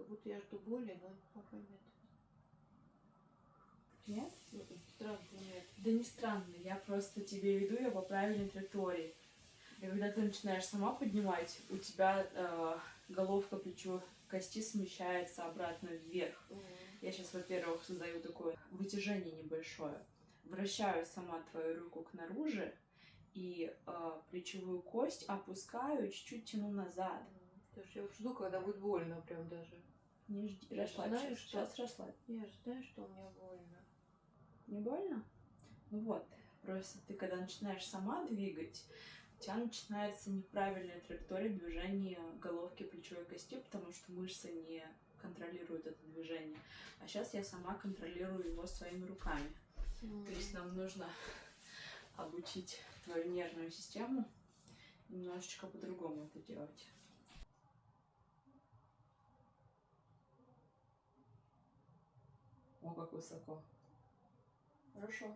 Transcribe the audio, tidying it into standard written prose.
Как будто я жду боли, но пока нет. Нет? Странный нет. Да не странно, я просто тебе веду ее по правильной траектории. И когда ты начинаешь сама поднимать, у тебя головка плечевой кости смещается обратно вверх. Я сейчас, во-первых, создаю такое вытяжение небольшое. Вращаю сама твою руку к наружу и плечевую кость опускаю, чуть-чуть тяну назад. Потому что я жду, когда будет больно прям даже. Не жди, Я расслабься. знаю, что... Сейчас расслабь. Я же знаю, что у меня больно. Не больно? Ну вот, просто ты когда начинаешь сама двигать, у тебя начинается неправильная траектория движения головки плечевой кости, потому что мышцы не контролируют это движение. А сейчас я сама контролирую его своими руками. То есть нам нужно обучить твою нервную систему немножечко по-другому это делать. О, как высоко. Хорошо.